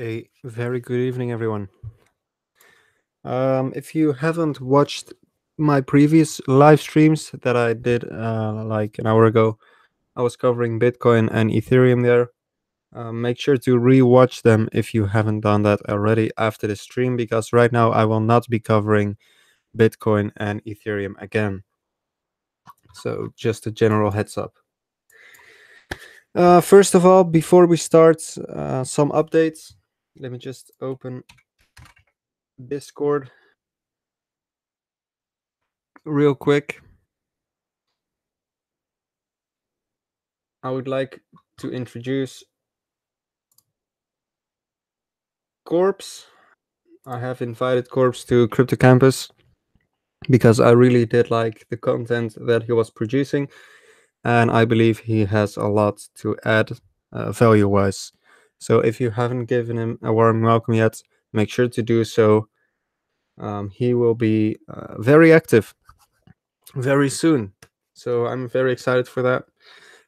A very good evening, everyone. If you haven't watched my previous live streams that I did like an hour ago, I was covering Bitcoin and Ethereum there. Make sure to re-watch them if you haven't done that already after the stream, because right now I will not be covering Bitcoin and Ethereum again. So just a general heads up. First of all, before we start, some updates. Let me just open Discord real quick. I would like to introduce Corpse. I have invited Corpse to Cryptocampus because I really did like the content that he was producing, and I believe he has a lot to add value-wise. So if you haven't given him a warm welcome yet, make sure to do so. He will be very active very soon. So I'm very excited for that.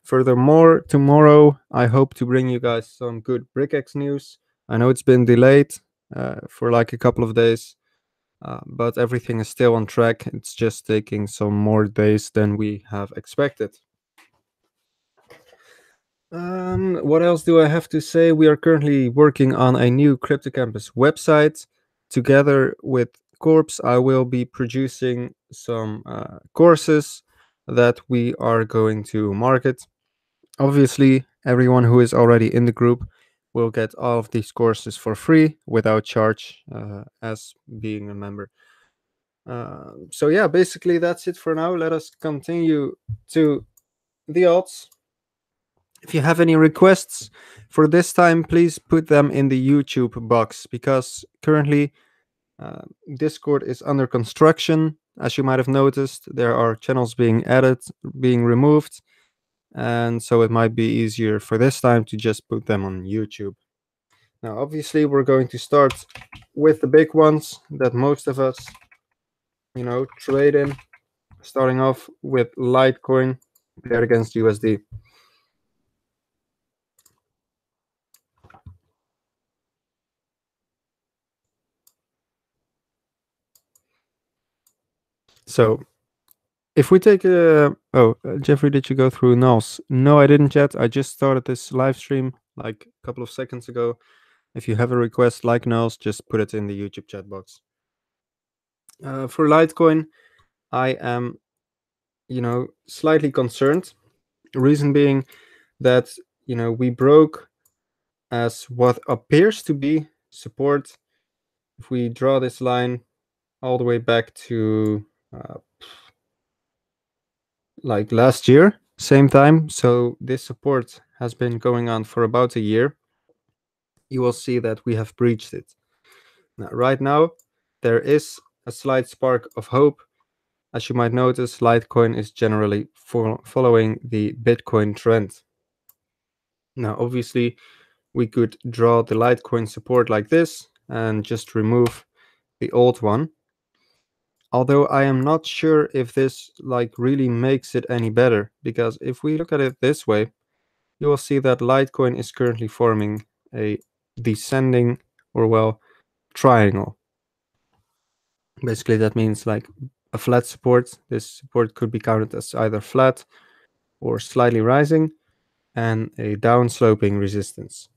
Furthermore, tomorrow I hope to bring you guys some good BrickX news. I know it's been delayed for like a couple of days, but everything is still on track. It's just taking some more days than we have expected. What else do I have to say? We are currently working on a new Cryptocampus website. Together with Corpse, I will be producing some courses that we are going to market. Obviously, everyone who is already in the group will get all of these courses for free without charge as being a member. So yeah, basically that's it for now. Let us continue to the odds. If you have any requests for this time, please put them in the YouTube box because currently Discord is under construction. As you might have noticed, there are channels being added, being removed, and so it might be easier for this time to just put them on YouTube. Now, obviously, we're going to start with the big ones that most of us, trade in. Starting off with Litecoin paired against USD. So if we take Jeffrey, did you go through nulls? No, I didn't yet. I just started this live stream like a couple of seconds ago. If you have a request like nulls, just put it in the YouTube chat box. For Litecoin, I am, slightly concerned. Reason being that, we broke as what appears to be support. If we draw this line all the way back to like last year, same time. So this support has been going on for about a year. You will see that we have breached it. Now, right now, there is a slight spark of hope. As you might notice, Litecoin is generally following the Bitcoin trend. Now, obviously, we could draw the Litecoin support like this and just remove the old one. Although I am not sure if this really makes it any better, because if we look at it this way, you will see that Litecoin is currently forming a descending triangle. Basically, that means like a flat support. This support could be counted as either flat or slightly rising, and a downsloping resistance.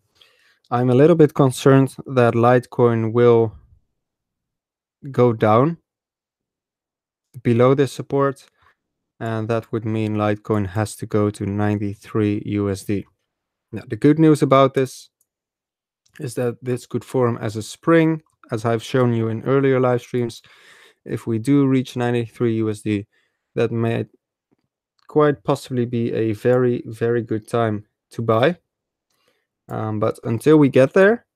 I'm a little bit concerned that Litecoin will go down below this support, and that would mean Litecoin has to go to 93 USD. Now, the good news about this is that this could form as a spring, as I've shown you in earlier live streams. If we do reach 93 USD, that may quite possibly be a very, very good time to buy. But until we get there,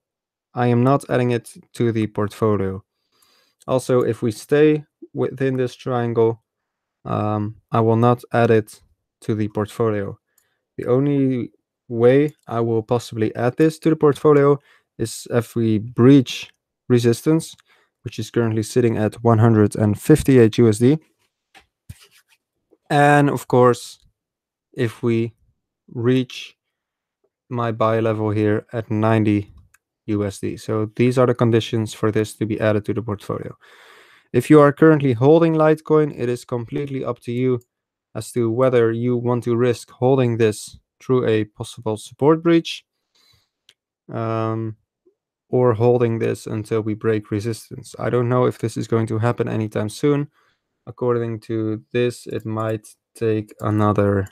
I am not adding it to the portfolio. Also, if we stay within this triangle, I will not add it to the portfolio. The only way I will possibly add this to the portfolio is if we breach resistance, which is currently sitting at 158 USD. And of course, if we reach my buy level here at 90 USD. So these are the conditions for this to be added to the portfolio. If you are currently holding Litecoin, it is completely up to you as to whether you want to risk holding this through a possible support breach, or holding this until we break resistance. I don't know if this is going to happen anytime soon. According to this, it might take another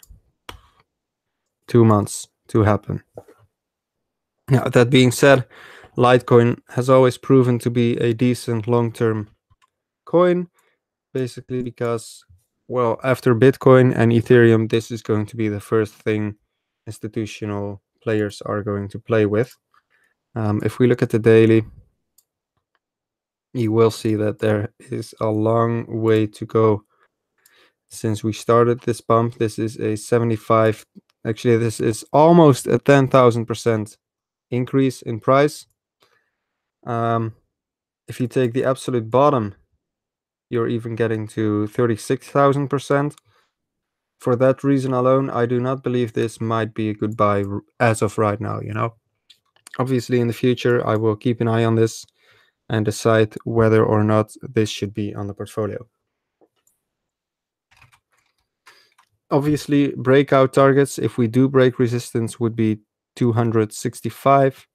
2 months to happen. Now, that being said, Litecoin has always proven to be a decent long-term coin, basically because, well, after Bitcoin and Ethereum, this is going to be the first thing institutional players are going to play with. If we look at the daily, you will see that there is a long way to go since we started this pump. This is a 75, actually this is almost a 10,000% increase in price. If you take the absolute bottom, you're even getting to 36,000%. For that reason alone, I do not believe this might be a good buy as of right now, you know. Obviously in the future, I will keep an eye on this and decide whether or not this should be on the portfolio. Obviously, breakout targets, if we do break resistance, would be 265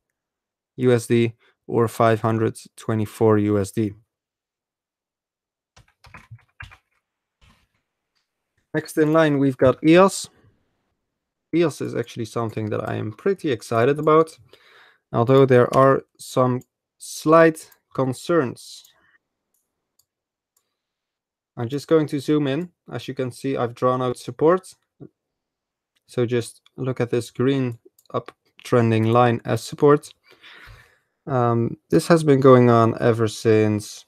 USD or 524 USD. Next in line, we've got EOS. EOS is actually something that I am pretty excited about, although there are some slight concerns. I'm just going to zoom in. As you can see, I've drawn out support. So just look at this green uptrending line as support. This has been going on ever since,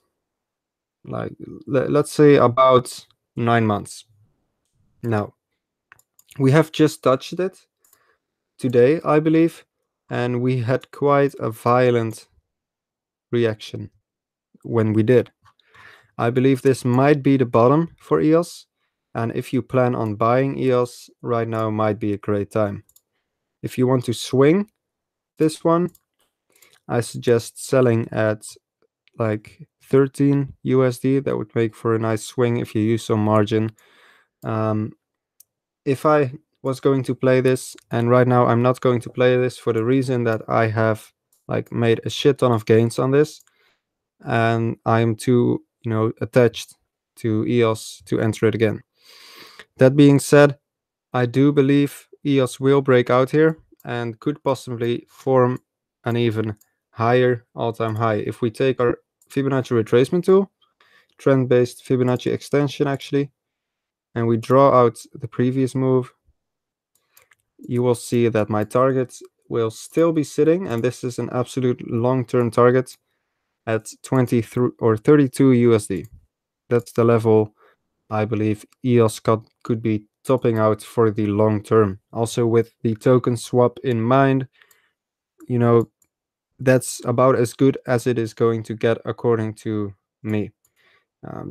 like, let's say about 9 months. Now, we have just touched it today, I believe, and we had quite a violent reaction when we did. I believe this might be the bottom for EOS, and if you plan on buying EOS, right now might be a great time. If you want to swing this one, I suggest selling at like 13 USD. That would make for a nice swing if you use some margin. If I was going to play this, and right now I'm not going to play this for the reason that I have like made a shit ton of gains on this, and I'm too, you know, attached to EOS to enter it again. That being said, I do believe EOS will break out here and could possibly form an even higher all-time high. If we take our Fibonacci retracement tool, trend-based Fibonacci extension actually, and we draw out the previous move, you will see that my target will still be sitting, and this is an absolute long-term target, at 23 or 32 USD. That's the level I believe EOS could be topping out for the long term. Also with the token swap in mind, you know, that's about as good as it is going to get according to me.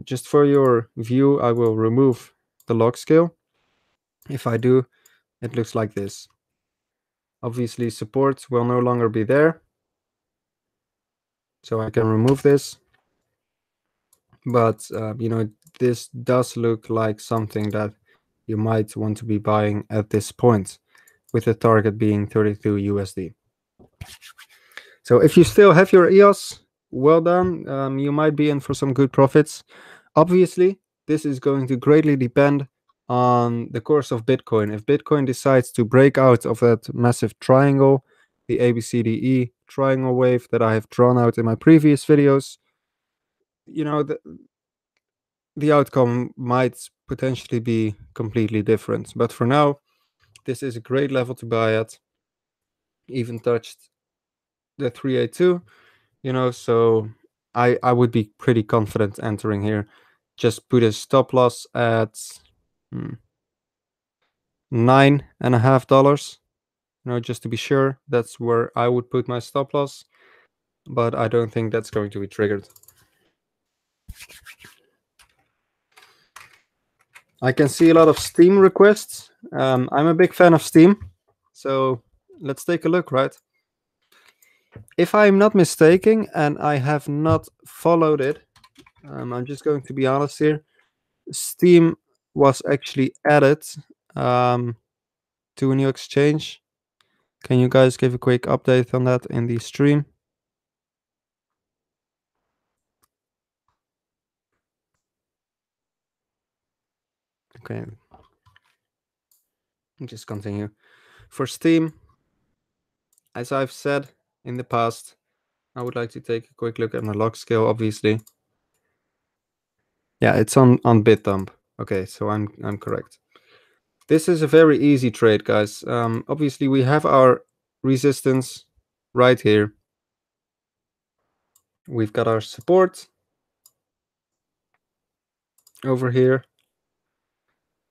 Just for your view, I will remove the log scale. If I do, it looks like this. Obviously, support will no longer be there, so I can remove this. But, you know, this does look like something that you might want to be buying at this point, with the target being 32 USD. So if you still have your EOS, well done. You might be in for some good profits. Obviously, this is going to greatly depend on the course of Bitcoin. If Bitcoin decides to break out of that massive triangle, the ABCDE triangle wave that I have drawn out in my previous videos, you know, the outcome might potentially be completely different. But for now, this is a great level to buy at. Even touched the 382, you know, so I would be pretty confident entering here. Just put a stop loss at $9.50, you know, just to be sure. That's where I would put my stop loss, but I don't think that's going to be triggered. I can see a lot of Steam requests. I'm a big fan of Steam, so let's take a look, right? If I'm not mistaken, and I have not followed it, I'm just going to be honest here. Steam was actually added um, to a new exchange. Can you guys give a quick update on that in the stream? Okay, just continue. For Steam, as I've said in the past, I would like to take a quick look at my log scale, obviously. Yeah, it's on BitDump. Okay, so I'm correct. This is a very easy trade, guys. Obviously, we have our resistance right here. We've got our support over here.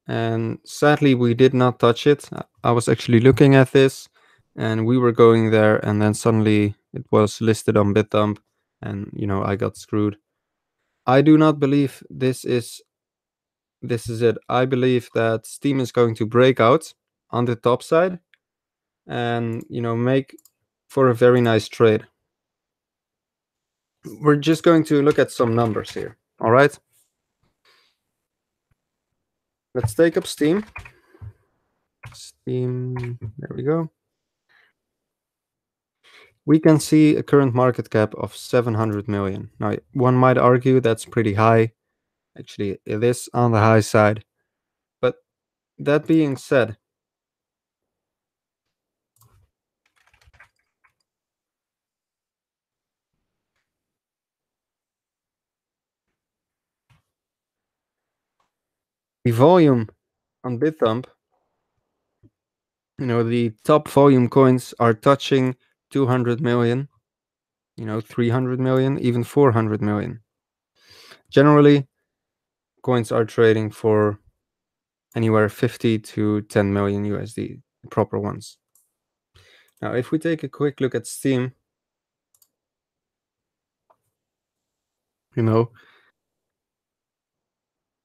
And sadly, we did not touch it. I was actually looking at this, and we were going there, and then suddenly it was listed on BitDump, and I got screwed. I do not believe this is it. I believe that Steam is going to break out on the top side and make for a very nice trade. We're just going to look at some numbers here. All right. Let's take up Steam. There we go. We can see a current market cap of 700 million. Now, one might argue that's pretty high. Actually, it is on the high side. But that being said, the volume on BitThump, the top volume coins are touching 200 million, 300 million, even 400 million. Generally, coins are trading for anywhere 50 to 10 million USD, the proper ones. Now, if we take a quick look at Steam,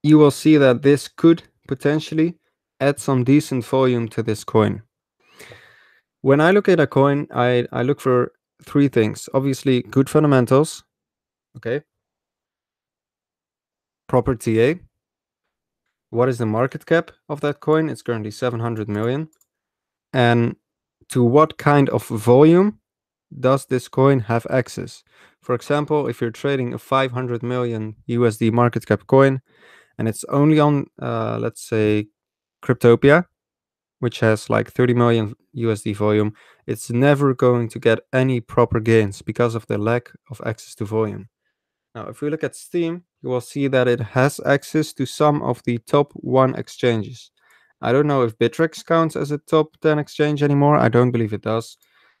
you will see that this could potentially add some decent volume to this coin. When I look at a coin, I look for three things. Obviously, good fundamentals, okay? Proper TA. What is the market cap of that coin? It's currently 700 million. And to what kind of volume does this coin have access? For example, if you're trading a 500 million USD market cap coin and it's only on, let's say, Cryptopia, which has like 30 million USD volume, it's never going to get any proper gains because of the lack of access to volume. Now, if we look at Steam, you will see that it has access to some of the top 1 exchanges. I don't know if Bittrex counts as a top 10 exchange anymore. I don't believe it does.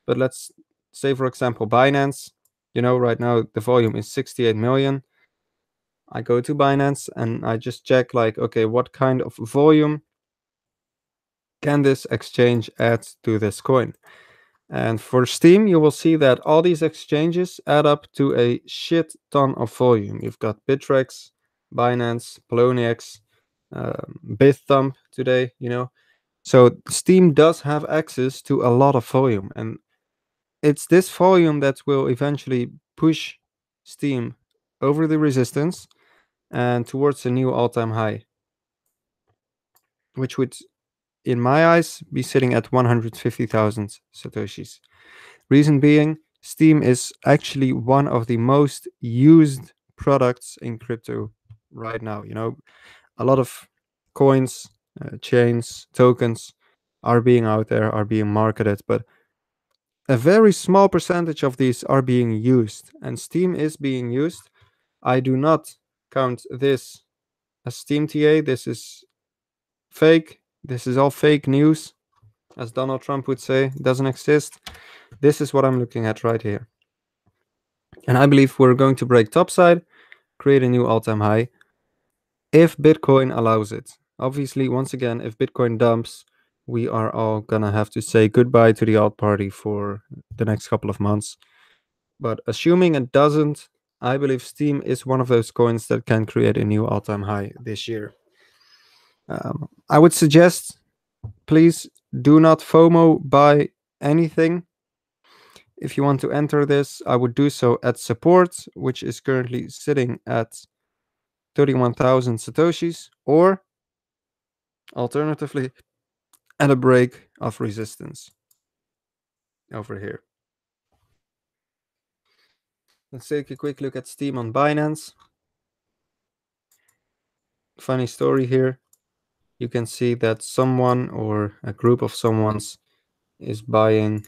But let's say, for example, Binance. Right now the volume is 68 million. I go to Binance and I just check like, okay, what kind of volume can this exchange add to this coin? And for Steam, you will see that all these exchanges add up to a shit ton of volume. You've got Bittrex, Binance, Poloniex, BitThump today, So Steam does have access to a lot of volume. And it's this volume that will eventually push Steam over the resistance and towards a new all-time high, which would, in my eyes, be sitting at 150,000 Satoshis. Reason being, Steam is actually one of the most used products in crypto right now. A lot of coins, chains, tokens are being out there, are being marketed, but a very small percentage of these are being used, and Steam is being used. I do not count this as Steam TA. This is fake. This is all fake news, as Donald Trump would say. It doesn't exist. This is what I'm looking at right here. And I believe we're going to break topside, create a new all-time high, if Bitcoin allows it. Obviously, once again, if Bitcoin dumps, we are all gonna have to say goodbye to the alt party for the next couple of months. But assuming it doesn't, I believe Steam is one of those coins that can create a new all-time high this year. I would suggest, please do not FOMO buy anything. If you want to enter this, I would do so at support, which is currently sitting at 31,000 Satoshis, or alternatively at a break of resistance over here. Let's take a quick look at Steam on Binance. Funny story here. You can see that someone or a group of someone's is buying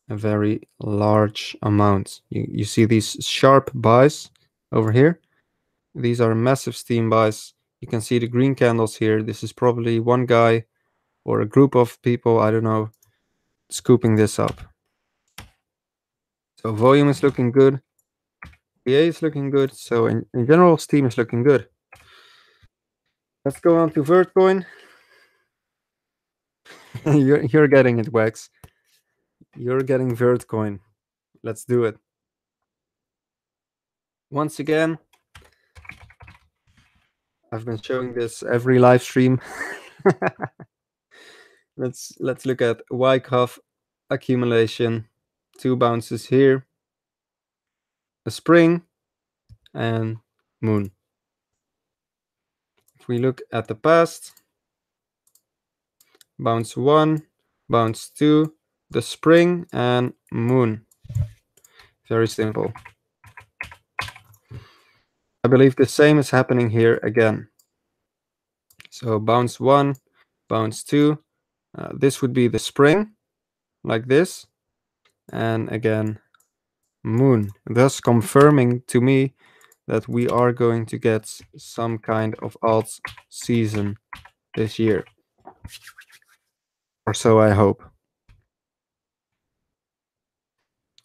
a very large amount. You see these sharp buys over here. These are massive Steam buys. You can see the green candles here. This is probably one guy or a group of people, I don't know, scooping this up. So volume is looking good. PA is looking good. So in general, Steam is looking good. Let's go on to Vertcoin. You're getting it, Wax. You're getting Vertcoin. Let's do it. Once again, I've been showing this every live stream. Let's look at Wyckoff accumulation. 2 bounces here, a spring, and moon. If we look at the past, bounce 1, bounce 2, the spring, and moon. Very simple. I believe the same is happening here again. So bounce 1, bounce 2. This would be the spring, like this. And again, moon, thus confirming to me that we are going to get some kind of alt season this year. Or so I hope.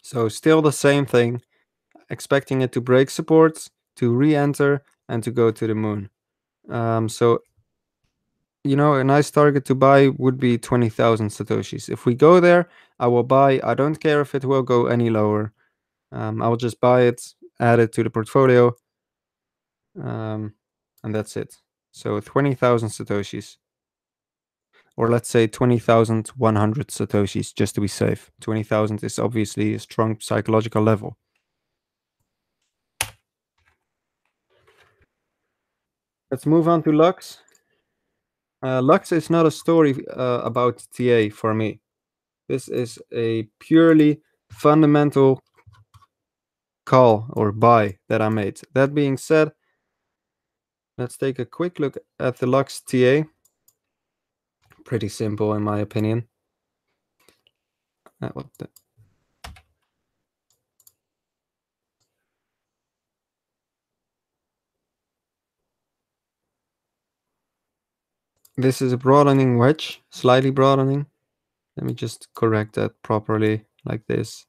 So still the same thing, expecting it to break support, to re-enter, and to go to the moon. So, you know, a nice target to buy would be 20,000 Satoshis. If we go there, I will buy. I don't care if it will go any lower. I will just buy it, add it to the portfolio, and that's it. So 20,000 Satoshis. Or let's say 20,100 Satoshis, just to be safe. 20,000 is obviously a strong psychological level. Let's move on to Lux. Lux is not a story about TA for me. This is a purely fundamental call or buy that I made. That being said, let's take a quick look at the Lux TA. Pretty simple in my opinion. This is a broadening wedge, slightly broadening. Let me just correct that properly, like this.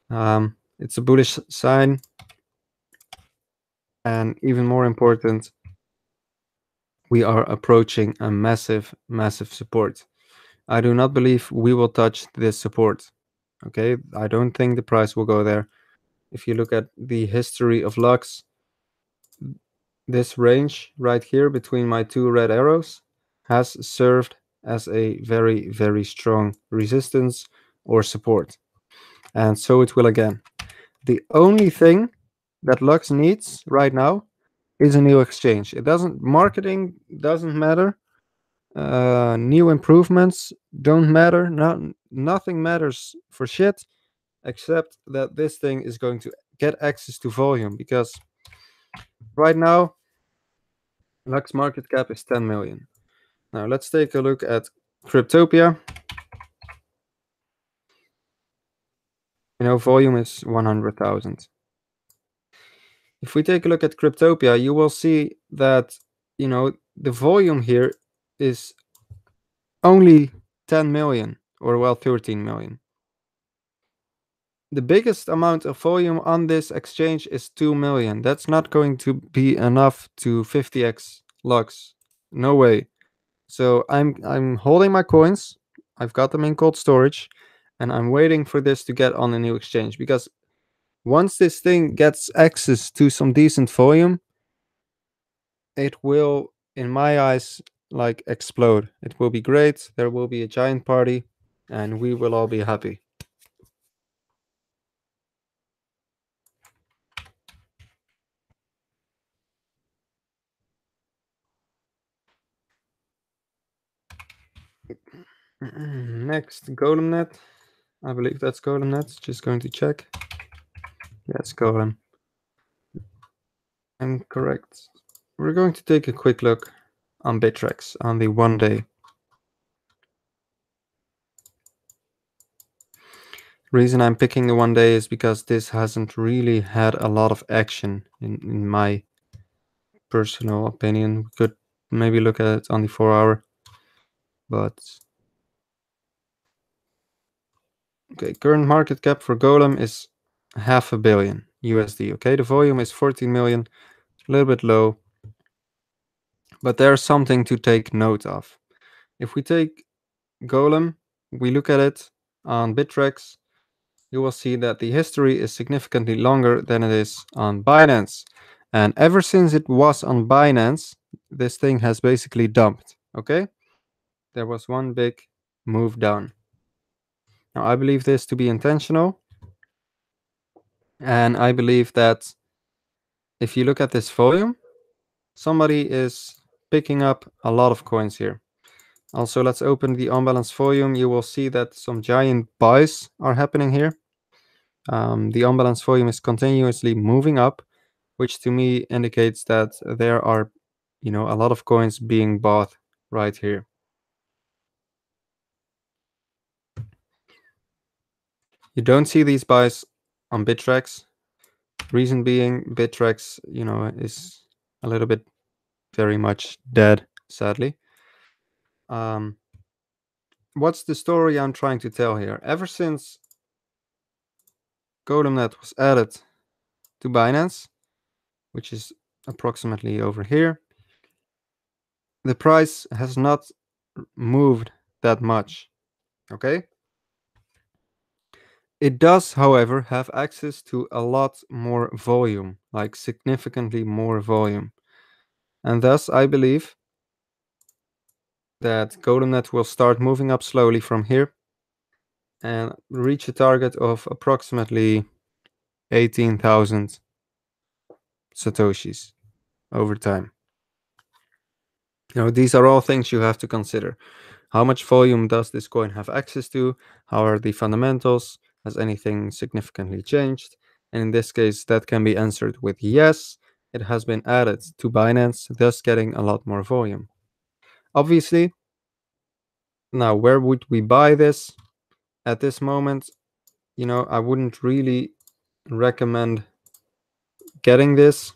It's a bullish sign. And even more important, we are approaching a massive, massive support. I do not believe we will touch this support. Okay, I don't think the price will go there. If you look at the history of Lux, this range right here between my 2 red arrows has served as a very, very strong resistance or support. And so it will again. The only thing that Lux needs right now is a new exchange. It doesn't, marketing doesn't matter. New improvements don't matter. Nothing matters for shit except that this thing is going to get access to volume, because right now Lux market cap is 10 million. Now let's take a look at Cryptopia. You know, volume is 100,000. If we take a look at Cryptopia, you will see that, you know, the volume here is only 10 million, or well, 13 million. The biggest amount of volume on this exchange is 2 million. That's not going to be enough to 50x Lux. No way. So I'm holding my coins. I've got them in cold storage, and I'm waiting for this to get on a new exchange, because once this thing gets access to some decent volume, it will, in my eyes, like explode. It will be great. There will be a giant party, and we will all be happy. Next, GolemNet. I believe that's GolemNet. Just going to check. Yes, Golem. I'm correct. We're going to take a quick look on Bittrex on the 1 day. Reason I'm picking the 1 day is because this hasn't really had a lot of action in my personal opinion. We could maybe look at it on the 4 hour, but okay, current market cap for Golem is $500 million USD. Okay, the volume is 14 million, a little bit low, but there's something to take note of. If we take Golem, we look at it on Bittrex, you will see that the history is significantly longer than it is on Binance. And ever since it was on Binance, this thing has basically dumped. Okay, there was one big move down. Now, I believe this to be intentional. And I believe that if you look at this volume, somebody is picking up a lot of coins here. Also, let's open the unbalanced volume. You will see that some giant buys are happening here. The unbalanced volume is continuously moving up, which to me indicates that there are, a lot of coins being bought right here. You don't see these buys on Bittrex. Reason being, Bittrex, is a little bit very much dead, sadly. What's the story I'm trying to tell here? Ever since GolemNet was added to Binance, which is approximately over here, the price has not moved that much. Okay? It does, however, have access to a lot more volume, like significantly more volume. And thus, I believe that GolemNet will start moving up slowly from here and reach a target of approximately 18,000 Satoshis over time. These are all things you have to consider. How much volume does this coin have access to? How are the fundamentals? Has anything significantly changed? And in this case, that can be answered with yes, it has been added to Binance, thus getting a lot more volume. Obviously, now where would we buy this? At this moment, I wouldn't really recommend getting this.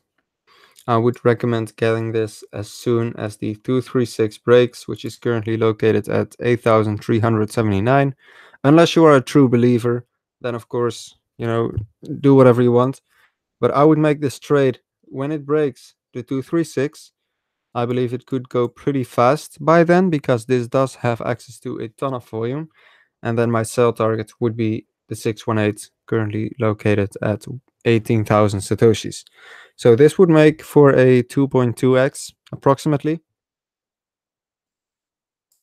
I would recommend getting this as soon as the 236 breaks, which is currently located at 8,379. Unless you are a true believer, then of course, do whatever you want. But I would make this trade when it breaks the 236. I believe it could go pretty fast by then because this does have access to a ton of volume. And then my sell target would be the 618, currently located at 18,000 Satoshis. So this would make for a 2.2x approximately.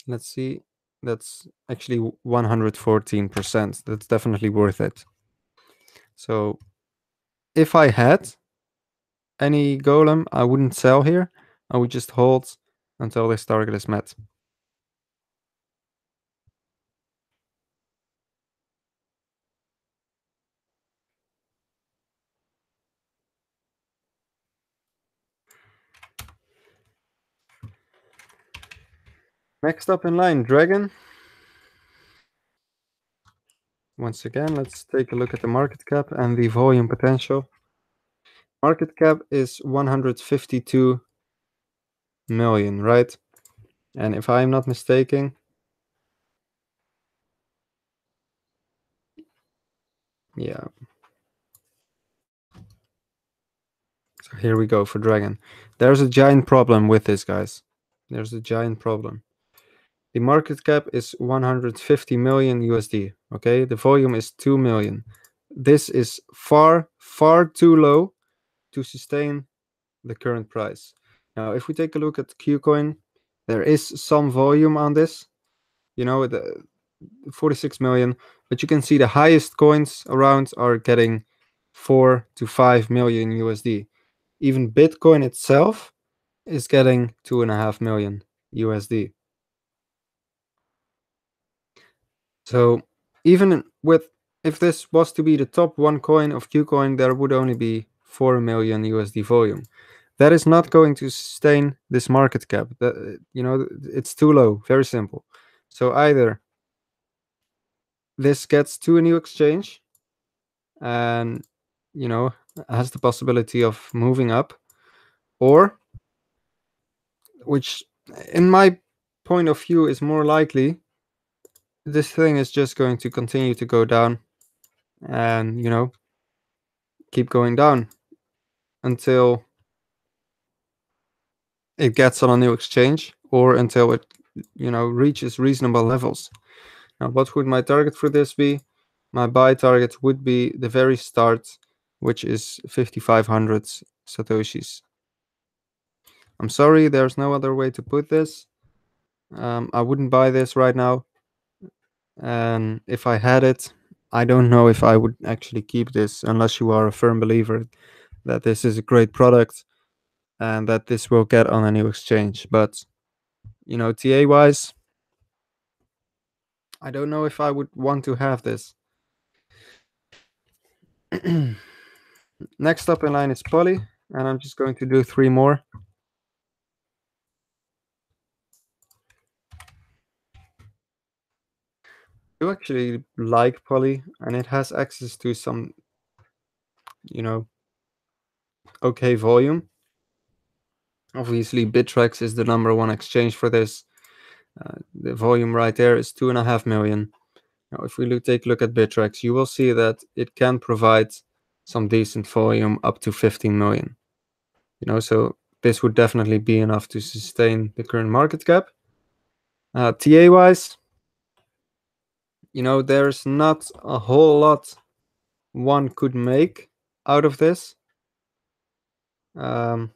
Let's see. That's actually 114%. That's definitely worth it. So if I had any golem, I wouldn't sell here. I would just hold until this target is met. Next up in line, Dragon. Once again, let's take a look at the market cap and the volume potential. Market cap is 152 million, right? And if I'm not mistaken, yeah. So here we go for Dragon. There's a giant problem with this, guys. There's a giant problem. The market cap is 150 million USD. Okay, the volume is 2 million. This is far, far too low to sustain the current price. Now, if we take a look at Qcoin, there is some volume on this. The 46 million, but you can see the highest coins around are getting 4 to 5 million USD. Even Bitcoin itself is getting 2.5 million USD. So even with, if this was to be the top one coin of Qcoin, there would only be 4 million USD volume. That is not going to sustain this market cap. It's too low. Very simple. So either this gets to a new exchange and has the possibility of moving up, or, which in my point of view is more likely, this thing is just going to continue to go down and keep going down until it gets on a new exchange, or until it reaches reasonable levels. Now, what would my target for this be? My buy target would be the very start, which is 5,500 satoshis. I'm sorry, there's no other way to put this. I wouldn't buy this right now, and if I had it, I don't know if I would actually keep this, unless you are a firm believer that this is a great product and that this will get on a new exchange. But TA wise, I don't know if I would want to have this. Next up in line is Poly, and I'm just going to do 3 more. I do actually like Poly, and it has access to some, okay volume. Obviously, Bittrex is the #1 exchange for this. The volume right there is 2.5 million. Now, if we take a look at Bittrex, you will see that it can provide some decent volume up to 15 million. So this would definitely be enough to sustain the current market cap. TA wise, there's not a whole lot one could make out of this. I'm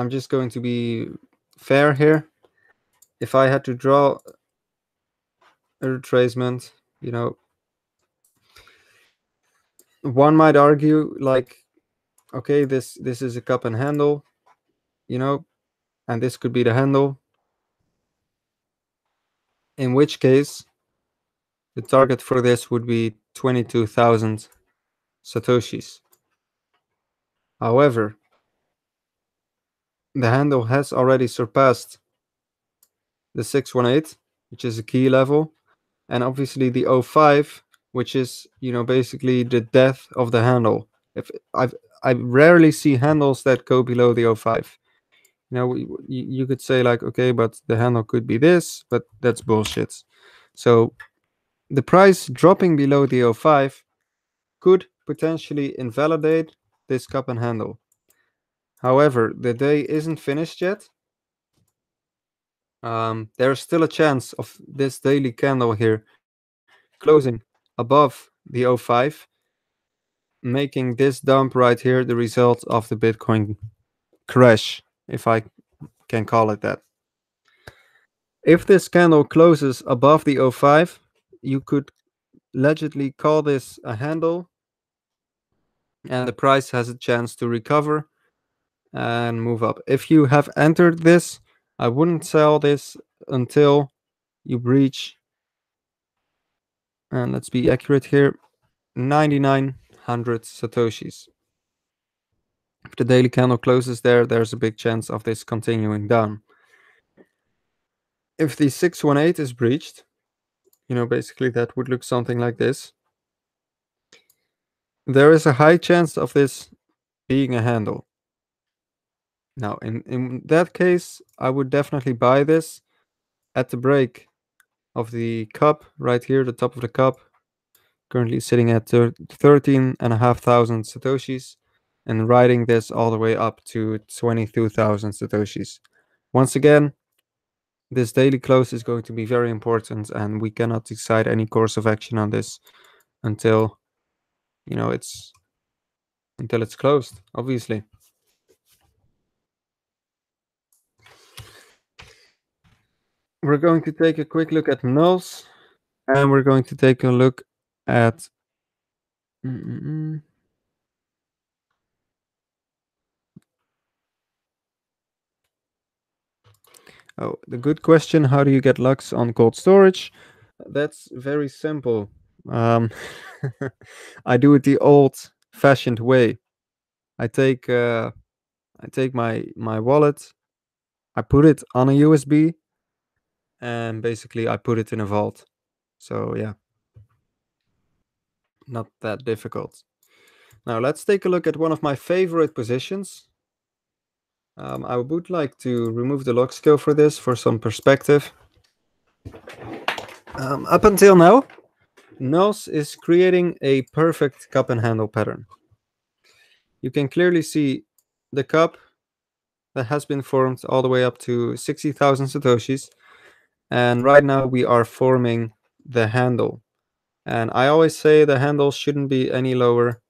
just going to be fair here. If I had to draw a retracement, one might argue like, okay, this is a cup and handle, and this could be the handle, in which case the target for this would be 22,000 satoshis. However, the handle has already surpassed the 618, which is a key level, and obviously the 05, which is basically the death of the handle. If I rarely see handles that go below the 05. You could say like, okay, but the handle could be this, but that's bullshit. So the price dropping below the 05 could potentially invalidate this cup and handle. However, the day isn't finished yet. There's still a chance of this daily candle here closing above the 05, making this dump right here the result of the Bitcoin crash, if I can call it that. If this candle closes above the 05, you could allegedly call this a handle, and the price has a chance to recover and move up. If you have entered this, I wouldn't sell this until you breach, and let's be accurate here, 9,900 satoshis. If the daily candle closes there, there's a big chance of this continuing down. If the 618 is breached, basically that would look something like this. There is a high chance of this being a handle. Now, in that case, I would definitely buy this at the break of the cup right here, the top of the cup, currently sitting at 13,500 satoshis, and riding this all the way up to 22,000 satoshis. Once again, this daily close is going to be very important, and we cannot decide any course of action on this until it's closed, obviously. We're going to take a quick look at nulls, and we're going to take a look at Oh, the good question. How do you get Lux on cold storage? That's very simple. Um, I do it the old-fashioned way. I take uh, I take my wallet, I put it on a USB, and basically I put it in a vault. So yeah, not that difficult. Now let's take a look at one of my favorite positions. I would like to remove the lock scale for this for some perspective. Up until now, Nels is creating a perfect cup and handle pattern. You can clearly see the cup that has been formed all the way up to 60,000 satoshis, and right now we are forming the handle. And I always say the handle shouldn't be any lower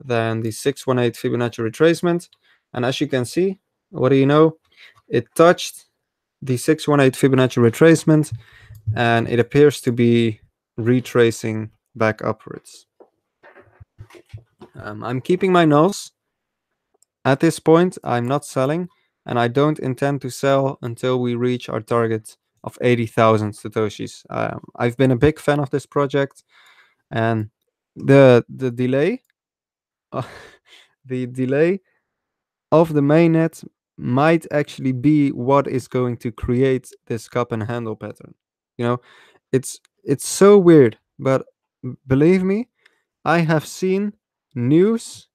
than the 618 Fibonacci retracement. And as you can see, what do you know? It touched the 618 Fibonacci retracement, and it appears to be retracing back upwards. I'm keeping my nose. At this point, I'm not selling, and I don't intend to sell until we reach our target of 80,000 satoshis. I've been a big fan of this project, and the delay, uh, the delay of the mainnet might actually be what is going to create this cup and handle pattern. You know, it's so weird, but believe me, I have seen news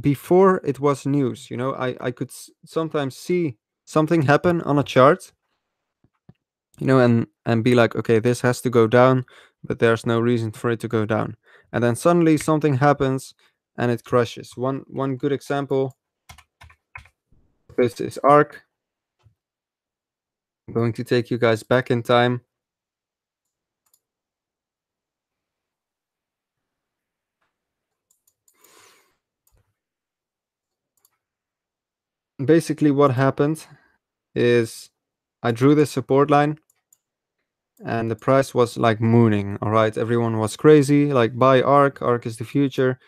before it was news. I could sometimes see something happen on a chart, and be like, okay, this has to go down, but there's no reason for it to go down. And then suddenly something happens and it crashes. One good example, this is ARC. I'm going to take you guys back in time. Basically, what happened is I drew this support line and the price was like mooning. All right, everyone was crazy, like buy ARC is the future.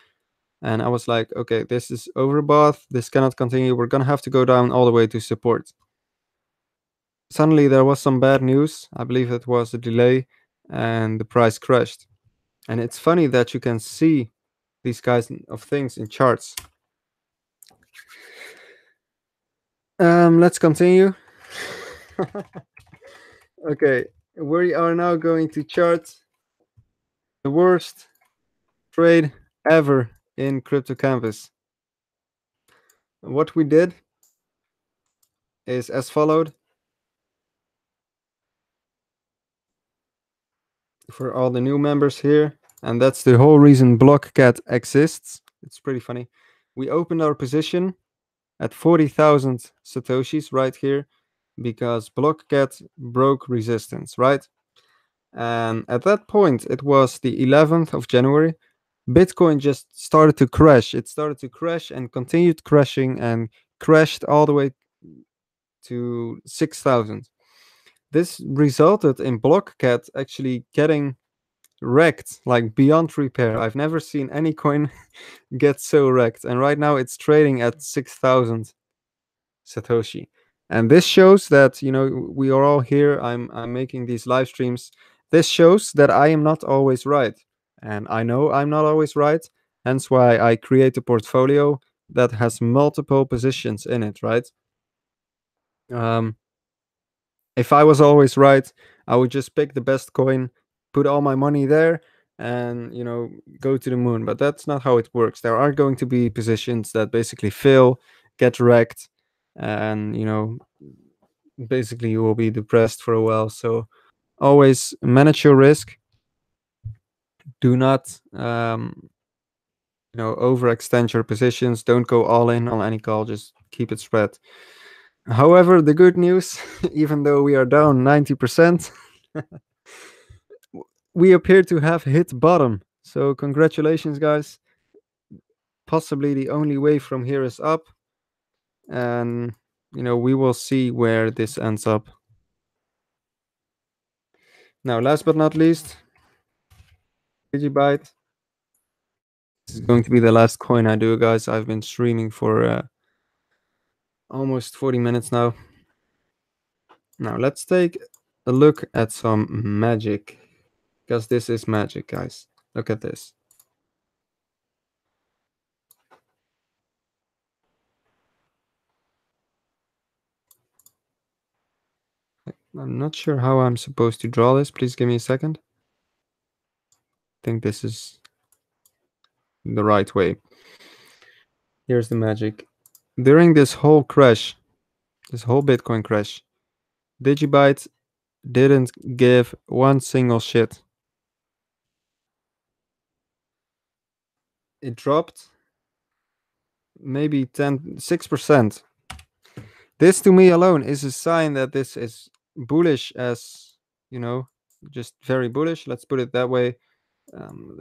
And I was like, okay, this is overbought, this cannot continue, we're gonna have to go down all the way to support. Suddenly there was some bad news, I believe it was a delay, and the price crashed. And it's funny that you can see these kinds of things in charts. Let's continue. Okay, we are now going to chart the worst trade ever in Cryptocampus. What we did is as followed. For all the new members here, and that's the whole reason Blockcat exists. It's pretty funny. We opened our position at 40,000 satoshis right here because Blockcat broke resistance, right? And at that point, it was the 11th of January. Bitcoin just started to crash. It started to crash and continued crashing and crashed all the way to 6,000. This resulted in Blockcat actually getting wrecked, like beyond repair. I've never seen any coin get so wrecked. And right now it's trading at 6,000 Satoshi. And this shows that, we are all here. I'm making these live streams. This shows that I am not always right. And I know I'm not always right. Hence why I create a portfolio that has multiple positions in it, right? Um, if I was always right, I would just pick the best coin, put all my money there, and go to the moon. But that's not how it works. There are going to be positions that basically fail, get wrecked, and basically you will be depressed for a while. So always manage your risk. Do not overextend your positions. Don't go all in on any call. Just keep it spread. However, the good news, even though we are down 90%, we appear to have hit bottom. So congratulations, guys. Possibly the only way from here is up. And, we will see where this ends up. Now, last but not least, Digibyte. This is going to be the last coin I do, guys. I've been streaming for almost 40 minutes now. Now let's take a look at some magic, because this is magic, guys. Look at this. I'm not sure how I'm supposed to draw this. Please give me a second. I think this is the right way. Here's the magic. During this whole crash, this whole Bitcoin crash, Digibyte didn't give one single shit. It dropped maybe 6%. This to me alone is a sign that this is bullish, as just very bullish. Let's put it that way.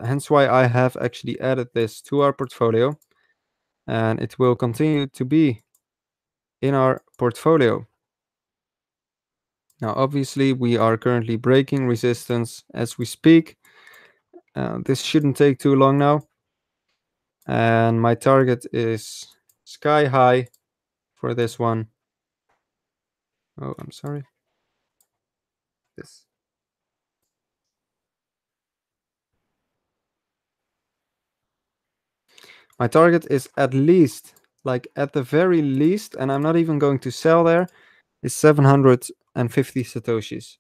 Hence why I have actually added this to our portfolio, and it will continue to be in our portfolio. Now, obviously, we are currently breaking resistance as we speak. This shouldn't take too long now. And my target is sky high for this one. Oh, I'm sorry. This. My target is at least, like at the very least, and I'm not even going to sell there, is 750 Satoshis.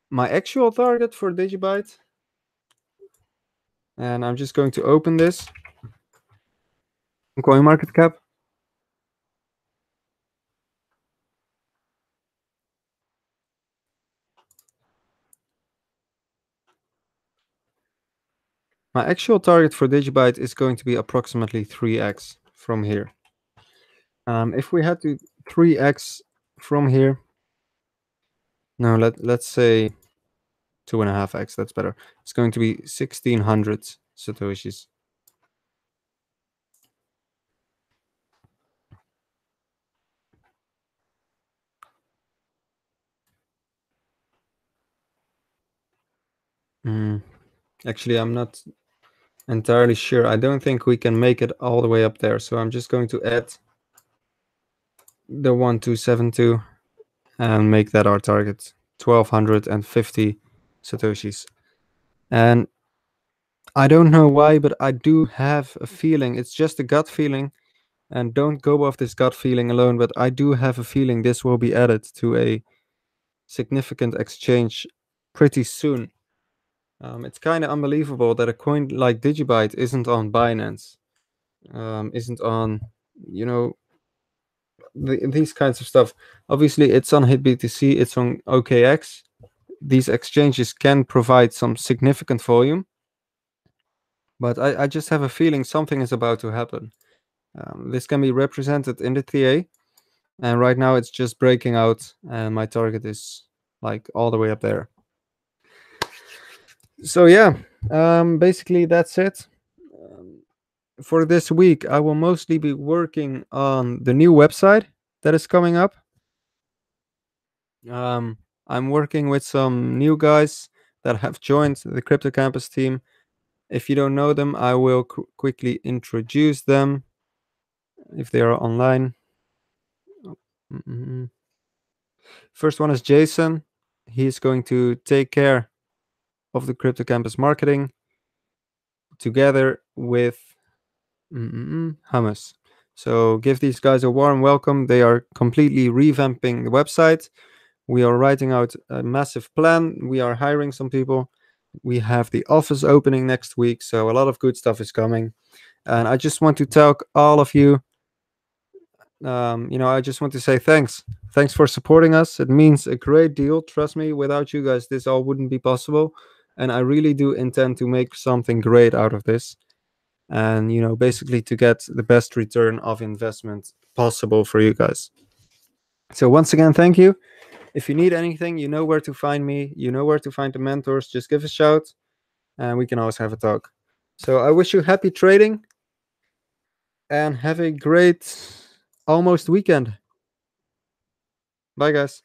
My actual target for Digibyte, and I'm just going to open this. CoinMarketCap. My actual target for Digibyte is going to be approximately 3x from here. If we had to 3x from here, no, let's say 2.5x. That's better. It's going to be 1,600 Satoshis. Actually, I'm not entirely sure. I don't think we can make it all the way up there. So I'm just going to add the 1272 and make that our target. 1,250 Satoshis. And I don't know why, but I do have a feeling. It's just a gut feeling. And don't go off this gut feeling alone, but I do have a feeling this will be added to a significant exchange pretty soon. It's kind of unbelievable that a coin like Digibyte isn't on Binance, isn't on, these kinds of stuff. Obviously, it's on HitBTC, it's on OKX. These exchanges can provide some significant volume, but I just have a feeling something is about to happen. This can be represented in the TA, and right now it's just breaking out, and my target is like all the way up there. So yeah, basically that's it. For this week, I will mostly be working on the new website that is coming up. I'm working with some new guys that have joined the Cryptocampus team. If you don't know them, I will quickly introduce them if they are online. First one is Jason. He's going to take care of the Cryptocampus marketing together with Hummus. So give these guys a warm welcome. They are completely revamping the website. We are writing out a massive plan. We are hiring some people. We have the office opening next week. So a lot of good stuff is coming. And I just want to tell all of you, I just want to say thanks. Thanks for supporting us. It means a great deal. Trust me, without you guys, this all wouldn't be possible. And I really do intend to make something great out of this. And, basically to get the best return of investment possible for you guys. So once again, thank you. If you need anything, you know where to find me. You know where to find the mentors. Just give a shout and we can always have a talk. So I wish you happy trading and have a great almost weekend. Bye, guys.